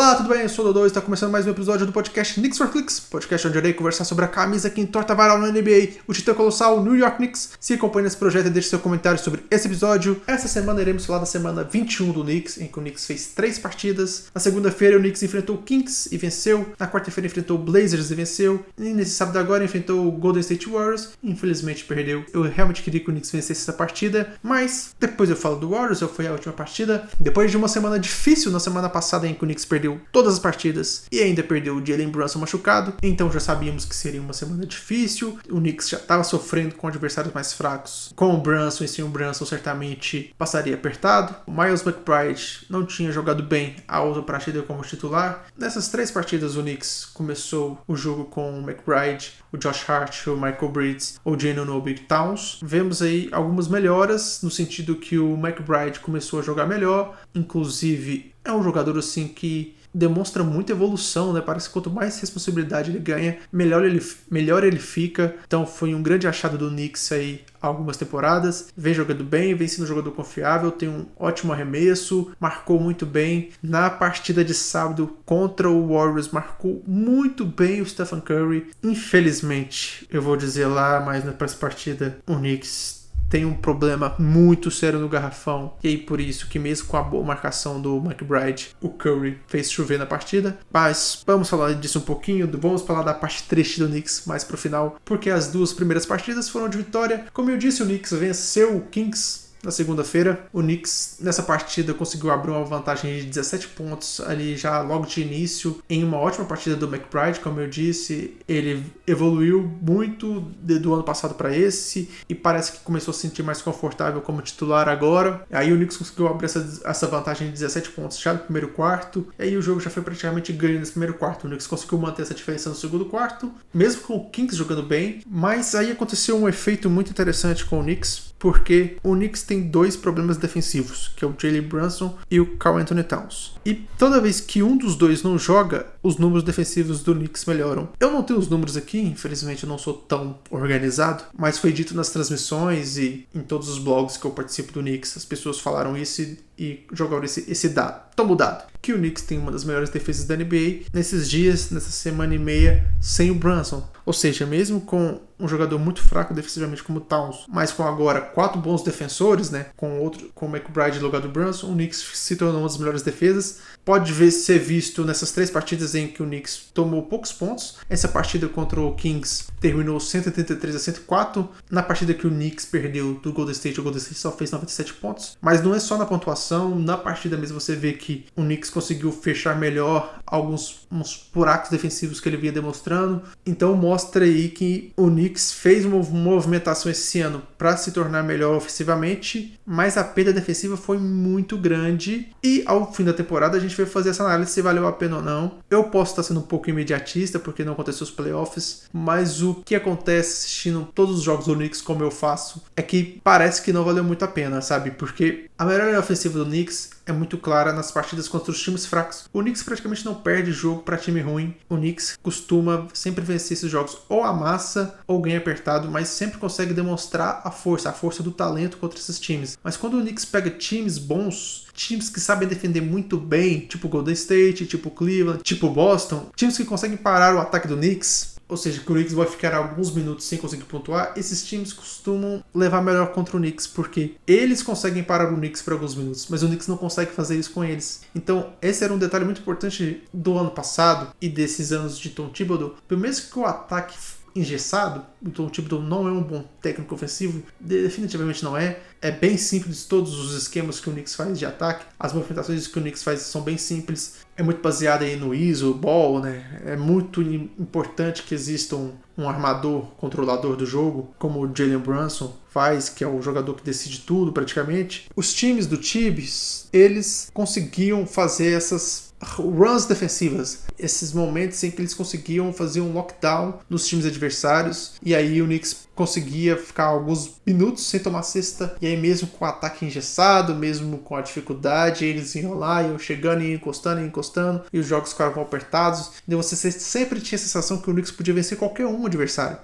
Olá, tudo bem? Eu sou o Dodô e está começando mais um episódio do podcast Knicks for Clicks, podcast onde eu irei conversar sobre a camisa que entorta varal na NBA, o titã colossal New York Knicks. Se acompanha nesse projeto e deixe seu comentário sobre esse episódio. Essa semana iremos falar da semana 21 do Knicks, em que o Knicks fez 3 partidas. Na segunda-feira o Knicks enfrentou o Kings e venceu. Na quarta-feira enfrentou o Blazers e venceu. E nesse sábado agora enfrentou o Golden State Warriors e infelizmente perdeu. Eu realmente queria que o Knicks vencesse essa partida, mas depois eu falo do Warriors, foi a última partida. Depois de uma semana difícil na semana passada em que o Knicks perdeu todas as partidas e ainda perdeu o Jalen Brunson machucado, então já sabíamos que seria uma semana difícil. O Knicks já estava sofrendo com adversários mais fracos. Com o Brunson e sem o Brunson certamente passaria apertado. O Miles McBride não tinha jogado bem a outra partida como titular. Nessas 3 partidas o Knicks começou o jogo com o McBride, o Josh Hart, o Michael Bridges, o Anunoby Towns. Vemos aí algumas melhoras no sentido que o McBride começou a jogar melhor, inclusive é um jogador assim que demonstra muita evolução, né? Parece que quanto mais responsabilidade ele ganha, melhor ele fica. Então foi um grande achado do Knicks aí há algumas temporadas. Vem jogando bem, vem sendo um jogador confiável, tem um ótimo arremesso, marcou muito bem. Na partida de sábado contra o Warriors, marcou muito bem o Stephen Curry. Infelizmente, eu vou dizer lá, mas para essa partida, o Knicks tem um problema muito sério no garrafão. E aí por isso que mesmo com a boa marcação do McBride, o Curry fez chover na partida. Mas vamos falar disso um pouquinho. Vamos falar da parte triste do Knicks mais pro final, porque as 2 primeiras partidas foram de vitória. Como eu disse, o Knicks venceu o Kings na segunda-feira. O Knicks nessa partida conseguiu abrir uma vantagem de 17 pontos ali já logo de início, em uma ótima partida do McBride. Como eu disse, ele evoluiu muito do ano passado para esse e parece que começou a se sentir mais confortável como titular agora. Aí o Knicks conseguiu abrir essa vantagem de 17 pontos já no primeiro quarto, e aí o jogo já foi praticamente ganho nesse primeiro quarto. O Knicks conseguiu manter essa diferença no segundo quarto, mesmo com o Kings jogando bem, mas aí aconteceu um efeito muito interessante com o Knicks, porque o Knicks tem 2 problemas defensivos, que é o Jalen Brunson e o Karl-Anthony Towns. E toda vez que um dos 2 não joga, os números defensivos do Knicks melhoram. Eu não tenho os números aqui, infelizmente eu não sou tão organizado, mas foi dito nas transmissões e em todos os blogs que eu participo do Knicks, as pessoas falaram isso e jogaram esse dado. Toma o dado, que o Knicks tem uma das melhores defesas da NBA nesses dias, nessa semana e meia, sem o Brunson. Ou seja, mesmo com um jogador muito fraco defensivamente como o Towns, mas com agora 4 bons defensores, né, com o McBride no lugar do Brunson, o Knicks se tornou uma das melhores defesas. Pode ser visto nessas 3 partidas em que o Knicks tomou poucos pontos. Essa partida contra o Kings terminou 183-104. Na partida que o Knicks perdeu do Golden State, o Golden State só fez 97 pontos. Mas não é só na pontuação, na partida mesmo você vê que o Knicks conseguiu fechar melhor uns buracos defensivos que ele vinha demonstrando. Então mostra aí que o Knicks fez uma movimentação esse ano para se tornar melhor ofensivamente, mas a perda defensiva foi muito grande. E ao fim da temporada a gente vai fazer essa análise se valeu a pena ou não. Eu posso estar sendo um pouco imediatista porque não aconteceu os playoffs, mas o que acontece assistindo todos os jogos do Knicks como eu faço é que parece que não valeu muito a pena, sabe? Porque a melhor ofensiva do Knicks é muito clara nas partidas contra os times fracos. O Knicks praticamente não perde jogo para time ruim. O Knicks costuma sempre vencer esses jogos ou amassa ou ganha apertado, mas sempre consegue demonstrar a força do talento contra esses times. Mas quando o Knicks pega times bons, times que sabem defender muito bem, tipo Golden State, tipo Cleveland, tipo Boston, times que conseguem parar o ataque do Knicks, ou seja, que o Knicks vai ficar alguns minutos sem conseguir pontuar, esses times costumam levar melhor contra o Knicks, porque eles conseguem parar o Knicks por alguns minutos, mas o Knicks não consegue fazer isso com eles. Então, esse era um detalhe muito importante do ano passado e desses anos de Tom Thibodeau. Pelo menos que o ataque engessado, o Tom Thibodeau não é um bom técnico ofensivo, definitivamente não é. É bem simples todos os esquemas que o Knicks faz de ataque, as movimentações que o Knicks faz são bem simples, é muito baseado aí no ISO, ball, né? É muito importante que exista um armador controlador do jogo, como o Jalen Brunson faz, que é o jogador que decide tudo praticamente. Os times do Tibbs, eles conseguiam fazer essas runs defensivas, esses momentos em que eles conseguiam fazer um lockdown nos times adversários, e aí o Knicks conseguia ficar alguns minutos sem tomar cesta, e aí mesmo com o ataque engessado, mesmo com a dificuldade, eles iam lá, iam chegando e encostando, e os jogos ficavam apertados, e você sempre tinha a sensação que o Knicks podia vencer qualquer adversário,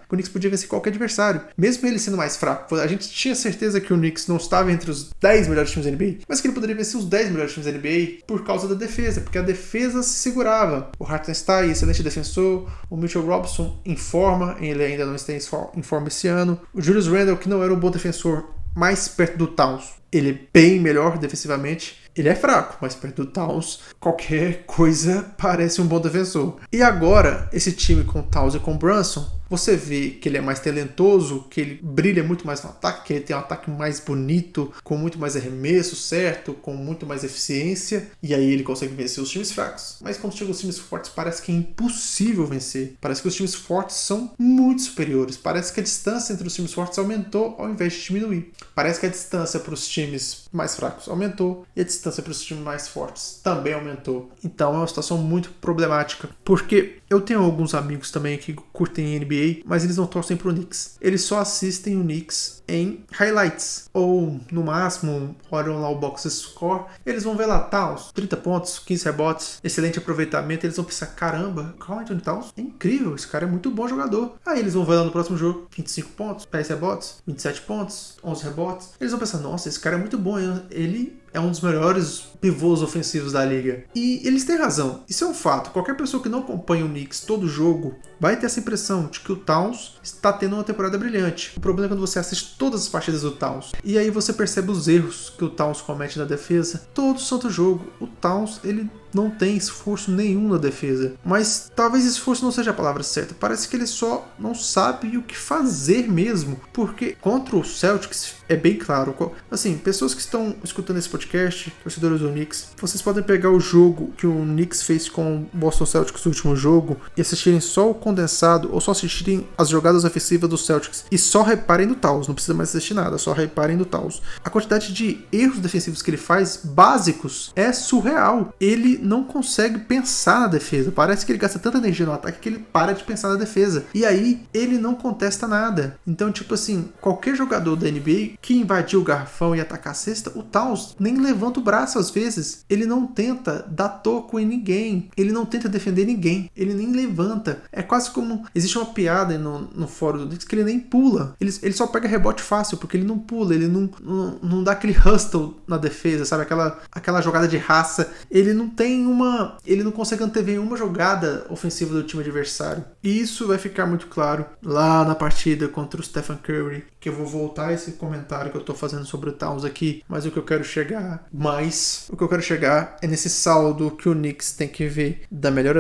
mesmo ele sendo mais fraco. A gente tinha certeza que o Knicks não estava entre os 10 melhores times da NBA, mas que ele poderia vencer os 10 melhores times da NBA por causa da defesa, porque a defesa se segurava. O Hartenstein, excelente defensor, o Mitchell Robinson em forma, ele ainda não está em forma esse ano, o Julius Randle, que não era um bom defensor, mais perto do Towns, ele é bem melhor defensivamente. Ele é fraco, mas perto do Towns, qualquer coisa parece um bom defensor. E agora, esse time com Towns e com Brunson, você vê que ele é mais talentoso, que ele brilha muito mais no ataque, que ele tem um ataque mais bonito, com muito mais arremesso, certo? Com muito mais eficiência, e aí ele consegue vencer os times fracos. Mas quando chega os times fortes, parece que é impossível vencer. Parece que os times fortes são muito superiores. Parece que a distância entre os times fortes aumentou ao invés de diminuir. Parece que a distância para os times mais fracos aumentou, e a distância para os times mais fortes também aumentou. Então é uma situação muito problemática, porque eu tenho alguns amigos também que curtem NBA, mas eles não torcem pro Knicks. Eles só assistem o Knicks em highlights, ou no máximo olham lá o box score, eles vão ver lá Towns, 30 pontos, 15 rebotes, excelente aproveitamento, eles vão pensar, caramba, Karl Anthony Towns é incrível, esse cara é muito bom jogador. Aí eles vão ver lá no próximo jogo, 25 pontos, 10 rebotes, 27 pontos, 11 rebotes, eles vão pensar, nossa, esse cara é muito bom, ele é um dos melhores pivôs ofensivos da liga. E eles têm razão, isso é um fato. Qualquer pessoa que não acompanha o Knicks todo jogo vai ter essa impressão de que o Towns está tendo uma temporada brilhante. O problema é quando você assiste todas as partidas do Towns, e aí você percebe os erros que o Towns comete na defesa. Todo santo jogo, o Towns, ele não tem esforço nenhum na defesa. Mas talvez esforço não seja a palavra certa. Parece que ele só não sabe o que fazer mesmo. Porque contra o Celtics é bem claro. Assim, pessoas que estão escutando esse podcast, torcedores do Knicks, vocês podem pegar o jogo que o Knicks fez com o Boston Celtics no último jogo e assistirem só o condensado, ou só assistirem as jogadas ofensivas do Celtics e só reparem no Towns. Não precisa mais assistir nada, só reparem no Towns. A quantidade de erros defensivos que ele faz, básicos, é surreal. Ele não consegue pensar na defesa. Parece que ele gasta tanta energia no ataque que ele para de pensar na defesa. E aí, ele não contesta nada. Então, tipo assim, qualquer jogador da NBA que invadir o garrafão e atacar a cesta, o Towns nem levanta o braço às vezes. Ele não tenta dar toco em ninguém. Ele não tenta defender ninguém. Ele nem levanta. É quase como... Existe uma piada no fórum do Knicks que ele nem pula. Ele só pega rebote fácil, porque ele não pula. Ele não dá aquele hustle na defesa, sabe? Aquela jogada de raça. Ele não consegue antever uma jogada ofensiva do time adversário. E isso vai ficar muito claro lá na partida contra o Stephen Curry, que eu vou voltar a esse comentário que eu tô fazendo sobre o Towns aqui, mas o que eu quero chegar é nesse saldo que o Knicks tem que ver da melhor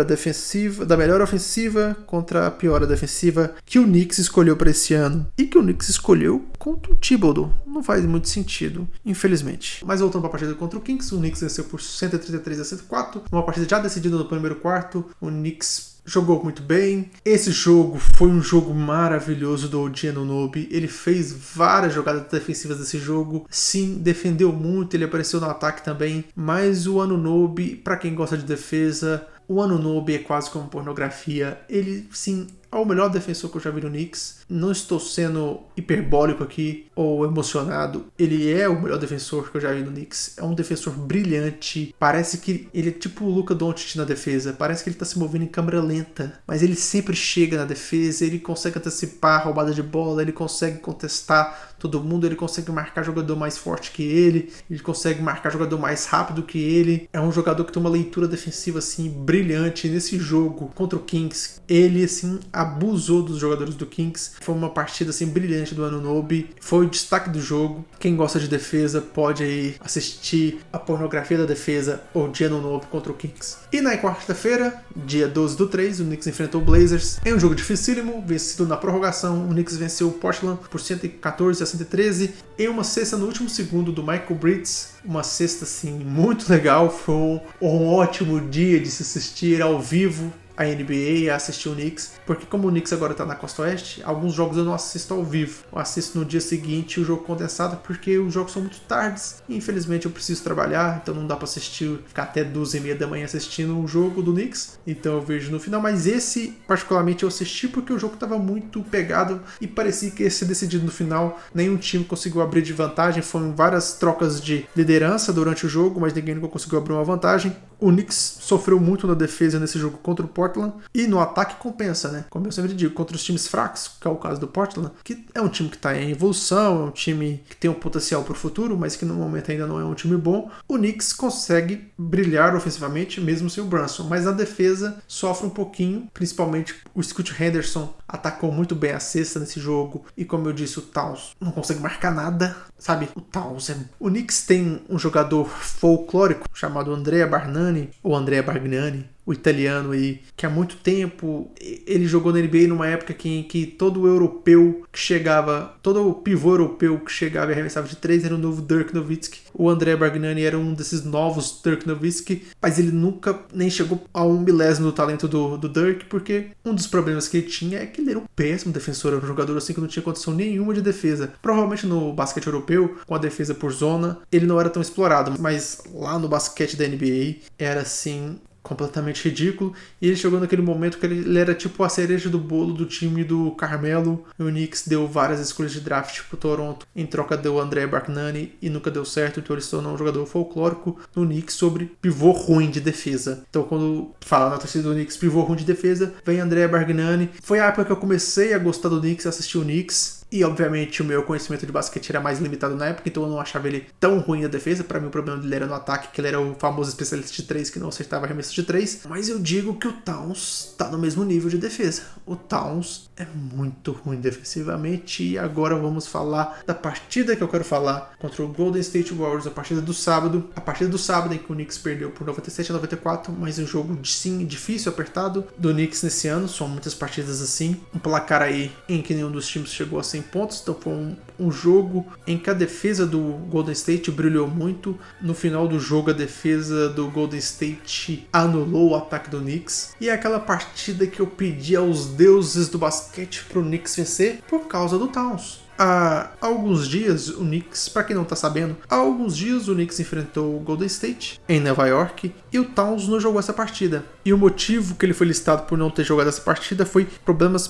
ofensiva contra a pior defensiva que o Knicks escolheu para esse ano e que o Knicks escolheu contra o Thibodeau. Não faz muito sentido, infelizmente. Mas voltando para a partida contra o Kings, o Knicks venceu por 133-104, uma partida já decidida no primeiro quarto. O Knicks jogou muito bem. Esse jogo foi um jogo maravilhoso do OG Anunoby. Ele fez várias jogadas defensivas desse jogo. Sim, defendeu muito, ele apareceu no ataque também. Mas o Anunoby, para quem gosta de defesa, o Anunoby é quase como pornografia. Ele, sim, é o melhor defensor que eu já vi no Knicks. Não estou sendo hiperbólico aqui ou emocionado. Ele é o melhor defensor que eu já vi no Knicks. É um defensor brilhante. Parece que ele é tipo o Luka Doncic na defesa. Parece que ele está se movendo em câmera lenta. Mas ele sempre chega na defesa. Ele consegue antecipar a roubada de bola. Ele consegue contestar todo mundo. Ele consegue marcar jogador mais forte que ele. Ele consegue marcar jogador mais rápido que ele. É um jogador que tem uma leitura defensiva assim brilhante. Nesse jogo contra o Kings, ele assim abusou dos jogadores do Kings. Foi uma partida assim brilhante do Anunoby. Foi o destaque do jogo. Quem gosta de defesa pode aí assistir a pornografia da defesa ou de Anunoby contra o Kings. E na quarta-feira, dia 12/3, o Knicks enfrentou o Blazers em um jogo dificílimo, vencido na prorrogação. O Knicks venceu o Portland por 114-113 em uma cesta no último segundo do Michael Bridges. Uma cesta assim muito legal. Foi um ótimo dia de se assistir ao vivo. a NBA, a assistir o Knicks, porque como o Knicks agora tá na Costa Oeste, alguns jogos eu não assisto ao vivo. Eu assisto no dia seguinte o jogo condensado, porque os jogos são muito tardes e infelizmente eu preciso trabalhar, então não dá pra assistir, ficar até 2h30 da manhã assistindo um jogo do Knicks, então eu vejo no final, mas esse particularmente eu assisti porque o jogo tava muito pegado e parecia que ia ser decidido no final, nenhum time conseguiu abrir de vantagem, foram várias trocas de liderança durante o jogo, mas ninguém nunca conseguiu abrir uma vantagem. O Knicks sofreu muito na defesa nesse jogo contra o Portland e no ataque compensa, né? Como eu sempre digo, contra os times fracos, que é o caso do Portland, que é um time que está em evolução, é um time que tem um potencial para o futuro, mas que no momento ainda não é um time bom, o Knicks consegue brilhar ofensivamente mesmo sem o Brunson, mas na defesa sofre um pouquinho, principalmente o Scoot Henderson atacou muito bem a cesta nesse jogo e como eu disse, o Towns não consegue marcar nada, sabe? O Towns O Knicks tem um jogador folclórico chamado Andrea Bargnani, ou Andrea Bargnani, o italiano aí, que há muito tempo ele jogou na NBA numa época em que todo europeu que chegava, todo pivô europeu que chegava e arremessava de 3 era o novo Dirk Nowitzki. O Andrea Bargnani era um desses novos Dirk Nowitzki, mas ele nunca nem chegou a 1/1000 do talento do Dirk, porque um dos problemas que ele tinha é que ele era um péssimo defensor, era um jogador assim que não tinha condição nenhuma de defesa. Provavelmente no basquete europeu, com a defesa por zona, ele não era tão explorado, mas lá no basquete da NBA era assim completamente ridículo, e ele chegou naquele momento que ele era tipo a cereja do bolo do time do Carmelo, e o Knicks deu várias escolhas de draft pro Toronto, em troca deu o Andrea Bargnani e nunca deu certo, então ele se tornou um jogador folclórico no Knicks sobre pivô ruim de defesa. Então quando fala na torcida do Knicks pivô ruim de defesa, vem Andrea Bargnani. Foi a época que eu comecei a gostar do Knicks, assistir o Knicks, e obviamente o meu conhecimento de basquete era mais limitado na época, então eu não achava ele tão ruim na defesa. Para mim o problema dele era no ataque, que ele era o famoso especialista de 3 que não acertava arremesso de 3. Mas eu digo que o Towns tá no mesmo nível de defesa. O Towns é muito ruim defensivamente. E agora vamos falar da partida que eu quero falar contra o Golden State Warriors, a partida do sábado. A partida do sábado em que o Knicks perdeu por 97-94, mas um jogo sim difícil, apertado do Knicks nesse ano. São muitas partidas assim. Um placar aí em que nenhum dos times chegou a 100 pontos, então foi um jogo em que a defesa do Golden State brilhou muito. No final do jogo a defesa do Golden State anulou o ataque do Knicks, e é aquela partida que eu pedi aos deuses do basquete pro Knicks vencer por causa do Towns. Há alguns dias o Knicks, para quem não tá sabendo, há alguns dias o Knicks enfrentou o Golden State em Nova York e o Towns não jogou essa partida. E o motivo que ele foi listado por não ter jogado essa partida foi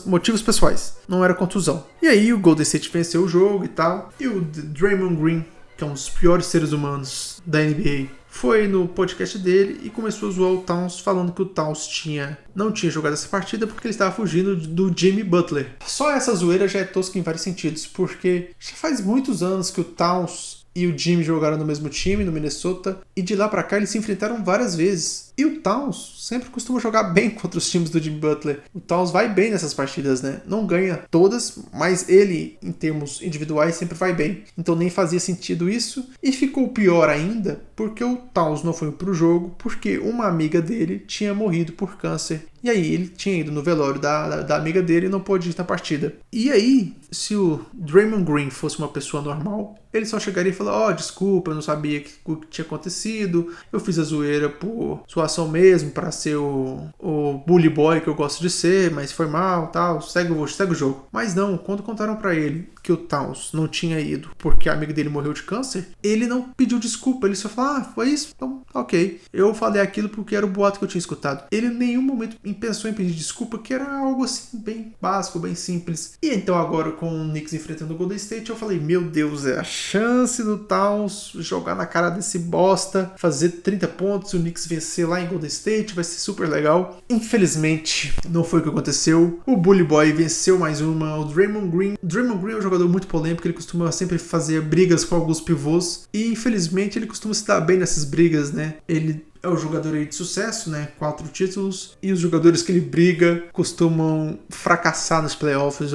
motivos pessoais, não era contusão. E aí o Golden State venceu o jogo e tal, e o Draymond Green, que é um dos piores seres humanos da NBA, foi no podcast dele e começou a zoar o Towns, falando que o Towns não tinha jogado essa partida porque ele estava fugindo do Jimmy Butler. Só essa zoeira já é tosca em vários sentidos, porque já faz muitos anos que o Towns e o Jimmy jogaram no mesmo time, no Minnesota, e de lá pra cá eles se enfrentaram várias vezes. E o Towns sempre costuma jogar bem contra os times do Jimmy Butler. O Towns vai bem nessas partidas, né? Não ganha todas, mas ele, em termos individuais, sempre vai bem. Então nem fazia sentido isso. E ficou pior ainda porque o Towns não foi pro jogo, porque uma amiga dele tinha morrido por câncer. E aí ele tinha ido no velório da amiga dele e não pôde ir na partida. E aí, se o Draymond Green fosse uma pessoa normal, ele só chegaria e falaria: desculpa, eu não sabia o que tinha acontecido, eu fiz a zoeira por sua ação mesmo, para ser o bully boy que eu gosto de ser, mas foi mal, tal, segue o jogo. Mas não, quando contaram pra ele que o Towns não tinha ido porque a amiga dele morreu de câncer, ele não pediu desculpa, ele só falou: foi isso? Então, ok. Eu falei aquilo porque era o boato que eu tinha escutado. Ele em nenhum momento pensou em pedir desculpa, que era algo assim bem básico, bem simples. E então agora com o Knicks enfrentando o Golden State, eu falei: meu Deus, é a chance do Towns jogar na cara desse bosta, fazer 30 pontos e o Knicks vencer lá em Golden State, vai ser super legal. Infelizmente, não foi o que aconteceu. O Bully Boy venceu mais uma. O Draymond Green é um jogador muito polêmico, ele costuma sempre fazer brigas com alguns pivôs e infelizmente ele costuma se dar bem nessas brigas, né? Ele é o jogador aí de sucesso, né? 4 títulos. E os jogadores que ele briga costumam fracassar nos playoffs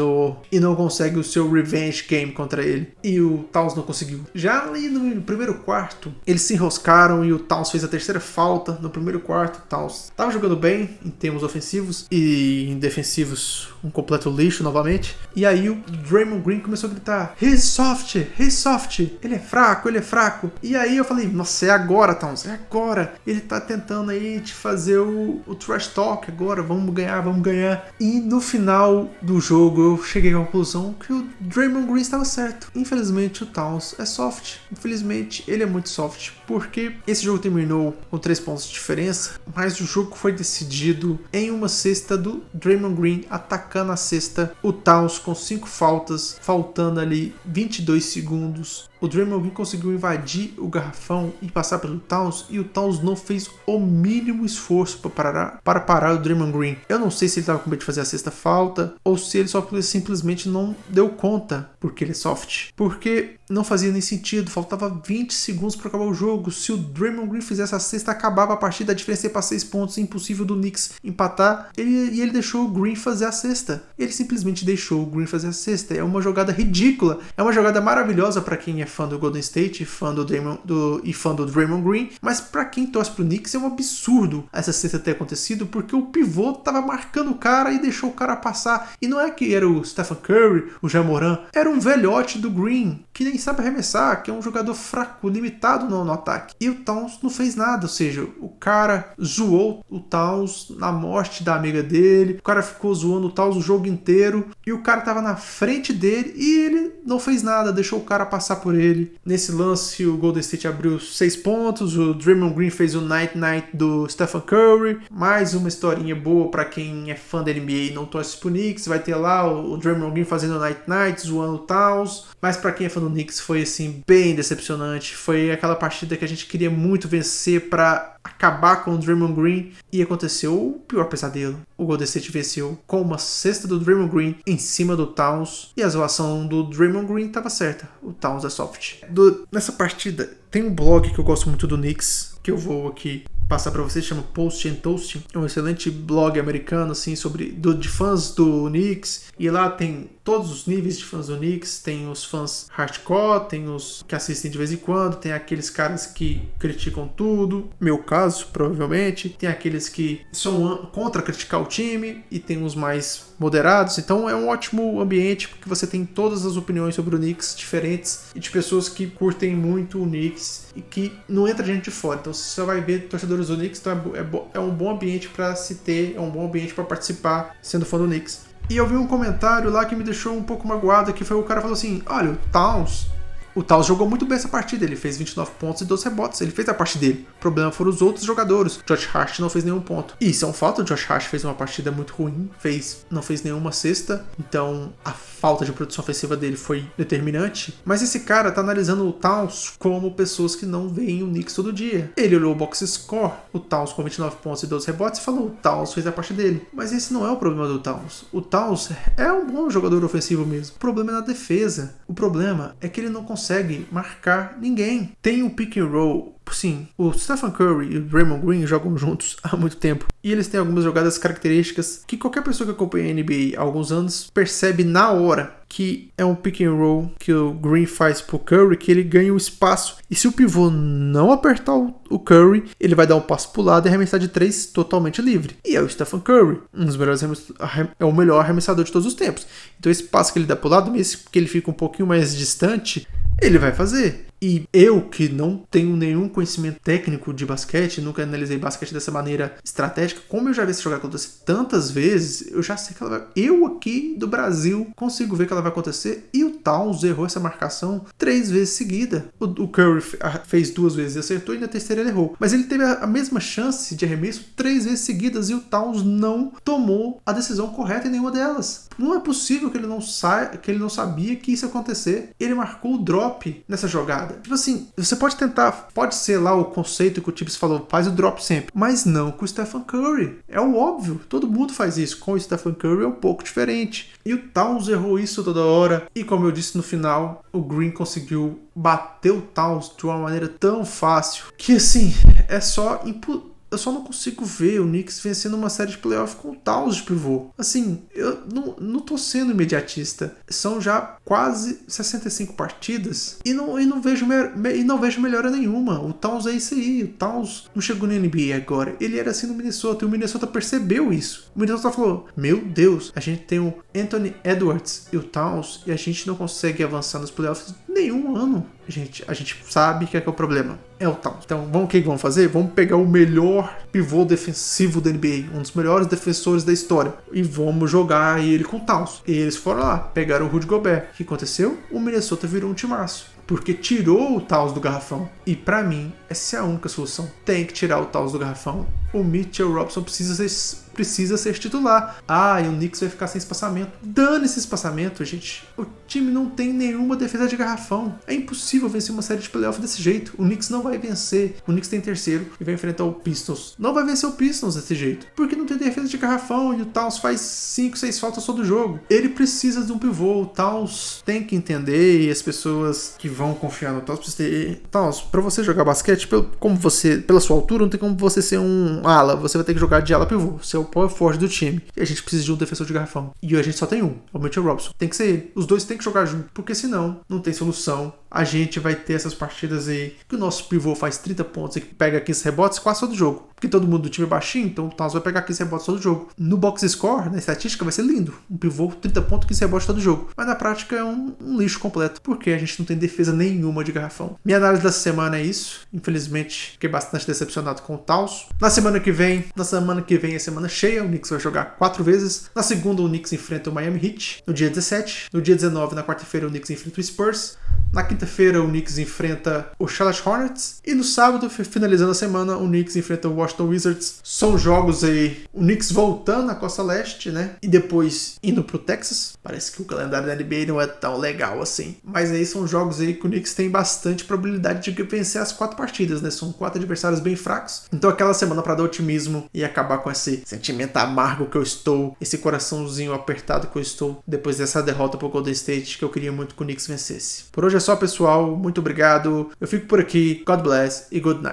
e não conseguem o seu revenge game contra ele. E o Towns não conseguiu. Já ali no primeiro quarto, eles se enroscaram e o Towns fez a terceira falta no primeiro quarto. O Towns estava jogando bem em termos ofensivos e em defensivos um completo lixo novamente. E aí o Draymond Green começou a gritar: he's soft, ele é fraco. E aí eu falei: nossa, é agora, Towns, é agora. Ele tá tentando aí te fazer o trash talk agora, vamos ganhar. E no final do jogo eu cheguei à conclusão que o Draymond Green estava certo. Infelizmente o Towns é soft. Infelizmente ele é muito soft, porque esse jogo terminou com 3 pontos de diferença, mas o jogo foi decidido em uma cesta do Draymond Green atacando a cesta, o Towns com 5 faltas, faltando ali 22 segundos. O Draymond Green conseguiu invadir o garrafão e passar pelo Towns, e o Towns não fez o mínimo esforço para parar o Draymond Green. Eu não sei se ele estava com medo de fazer a sexta falta ou se ele só simplesmente não deu conta, porque ele é soft. Porque não fazia nem sentido, faltava 20 segundos para acabar o jogo. Se o Draymond Green fizesse a sexta, acabava a partida, a diferença ia para 6 pontos, impossível do Knicks empatar. E ele deixou o Green fazer a sexta. Ele simplesmente deixou o Green fazer a sexta. É uma jogada ridícula, é uma jogada maravilhosa para quem é fã do Golden State, fã do Draymond Green, mas para quem torce pro Knicks é um absurdo essa cesta ter acontecido, porque o pivô tava marcando o cara e deixou o cara passar. E não é que era o Stephen Curry, o Ja Morant, era um velhote do Green, que nem sabe arremessar, que é um jogador fraco, limitado no ataque. E o Towns não fez nada, ou seja, o cara zoou o Towns na morte da amiga dele, o cara ficou zoando o Towns o jogo inteiro, e o cara tava na frente dele e ele não fez nada, deixou o cara passar por ele. Nesse lance, o Golden State abriu 6 pontos, o Draymond Green fez o Night do Stephen Curry, mais uma historinha boa para quem é fã da NBA e não torce pro Knicks, vai ter lá o Draymond Green fazendo o Night, zoando o Towns, mas para quem é fã do Knicks foi assim, bem decepcionante, foi aquela partida que a gente queria muito vencer para acabar com o Draymond Green, e aconteceu o pior pesadelo. O Golden State venceu com uma cesta do Draymond Green em cima do Towns, e a zoação do Draymond Green estava certa, o Towns é soft. Nessa partida tem um blog que eu gosto muito do Knicks, que eu vou aqui passar para vocês, chama Post and Toast, é um excelente blog americano assim, de fãs do Knicks, e lá tem todos os níveis de fãs do Knicks, tem os fãs hardcore, tem os que assistem de vez em quando, tem aqueles caras que criticam tudo, meu caso, provavelmente, tem aqueles que são contra criticar o time, e tem os mais moderados. Então é um ótimo ambiente, porque você tem todas as opiniões sobre o Knicks diferentes, e de pessoas que curtem muito o Knicks e que não entra gente de fora. Então você só vai ver torcedores do Knicks, então é um bom ambiente para se ter, é um bom ambiente para participar sendo fã do Knicks. E eu vi um comentário lá que me deixou um pouco magoado, que foi o cara falou assim, olha, o Towns jogou muito bem essa partida, ele fez 29 pontos e 12 rebotes, ele fez a parte dele. O problema foram os outros jogadores. Josh Hart não fez nenhum ponto. E isso é um fato, o Josh Hart fez uma partida muito ruim, não fez nenhuma cesta, então a falta de produção ofensiva dele foi determinante. Mas esse cara tá analisando o Towns como pessoas que não veem o Knicks todo dia. Ele olhou o box score, o Towns com 29 pontos e 12 rebotes, e falou, o Towns fez a parte dele. Mas esse não é o problema do Towns. O Towns é um bom jogador ofensivo mesmo. O problema é na defesa. O problema é que ele não consegue marcar ninguém. Tem o pick and roll. Sim, o Stephen Curry e o Draymond Green jogam juntos há muito tempo. E eles têm algumas jogadas características que qualquer pessoa que acompanha a NBA há alguns anos percebe na hora que é um pick and roll que o Green faz pro Curry, que ele ganha o espaço. E se o pivô não apertar o Curry, ele vai dar um passo pro lado e arremessar de 3 totalmente livre. E é o Stephen Curry, é o melhor arremessador de todos os tempos. Então esse passo que ele dá pro lado, mesmo que ele fique um pouquinho mais distante, ele vai fazer. E eu, que não tenho nenhum conhecimento técnico de basquete, nunca analisei basquete dessa maneira estratégica, como eu já vi essa jogada acontecer tantas vezes, eu já sei que ela vai... Eu aqui do Brasil consigo ver que ela vai acontecer, e o Towns errou essa marcação 3 vezes seguida. O Curry fez 2 vezes e acertou, e na terceira ele errou. Mas ele teve a mesma chance de arremesso 3 vezes seguidas, e o Towns não tomou a decisão correta em nenhuma delas. Não é possível que ele não sabia que isso ia acontecer. Ele marcou o drop nessa jogada. Tipo assim, você pode ser lá o conceito que o Tibbs falou, faz o drop sempre, mas não com o Stephen Curry. É o óbvio, todo mundo faz isso. Com o Stephen Curry é um pouco diferente. E o Towns errou isso toda hora, e como eu disse no final, o Green conseguiu bater o Towns de uma maneira tão fácil, que assim, eu só não consigo ver o Knicks vencendo uma série de playoff com o Towns de pivô. Assim, eu não tô sendo imediatista. São já quase 65 partidas e não vejo melhora nenhuma. O Towns é isso aí. O Towns não chegou na NBA agora. Ele era assim no Minnesota, e o Minnesota percebeu isso. O Minnesota falou, meu Deus, a gente tem o Anthony Edwards e o Towns, e a gente não consegue avançar nos playoffs nenhum ano. A gente sabe que é o problema. É o Towns. Então, o que vamos fazer? Vamos pegar o melhor pivô defensivo da NBA, um dos melhores defensores da história, e vamos jogar ele com o Towns. E eles foram lá, pegaram o Rudy Gobert. O que aconteceu? O Minnesota virou um timaço. Porque tirou o Towns do garrafão. E pra mim, essa é a única solução. Tem que tirar o Towns do garrafão. O Mitchell Robinson precisa ser titular. E o Knicks vai ficar sem espaçamento. Dane esse espaçamento, gente. O time não tem nenhuma defesa de garrafão. É impossível vencer uma série de playoff desse jeito. O Knicks não vai vencer. O Knicks tem terceiro e vai enfrentar o Pistons. Não vai vencer o Pistons desse jeito. Porque não tem defesa de garrafão e o Towns faz 5, 6 faltas só do jogo. Ele precisa de um pivô. O Towns tem que entender, e as pessoas que vão confiar no Towns precisam ter... Towns, pra você jogar basquete, pela sua altura, não tem como você ser um ala. Você vai ter que jogar de ala pivô. Você é o power forward do time. E a gente precisa de um defensor de garrafão. E a gente só tem um. É o Mitchell Robinson. Tem que ser ele. Os dois têm que jogar junto. Porque senão, não tem solução. A gente vai ter essas partidas aí que o nosso pivô faz 30 pontos e pega 15 rebotes quase todo jogo. Porque todo mundo do time é baixinho, então o Towns vai pegar 15 rebotes todo jogo. No box score, na estatística, vai ser lindo. Um pivô 30 pontos, 15 rebotes todo jogo. Mas na prática é um lixo completo. Porque a gente não tem defesa nenhuma de garrafão. Minha análise dessa semana é isso. Infelizmente, fiquei bastante decepcionado com o Towns. Na semana que vem é semana cheia. O Knicks vai jogar 4 vezes. Na segunda, o Knicks enfrenta o Miami Heat. No dia 17. No dia 19, na quarta-feira, o Knicks enfrenta o Spurs. Na quinta-feira, o Knicks enfrenta o Charlotte Hornets. E no sábado, finalizando a semana, o Knicks enfrenta o Washington Wizards. São jogos aí, o Knicks voltando na costa leste, né? E depois indo pro Texas. Parece que o calendário da NBA não é tão legal assim. Mas aí são jogos aí que o Knicks tem bastante probabilidade de vencer as 4 partidas, né? São 4 adversários bem fracos. Então aquela semana para dar otimismo e acabar com esse sentimento amargo que eu estou, esse coraçãozinho apertado que eu estou depois dessa derrota pro Golden State, que eu queria muito que o Knicks vencesse. Por hoje é só, pessoal. Muito obrigado. Eu fico por aqui. God bless e good night.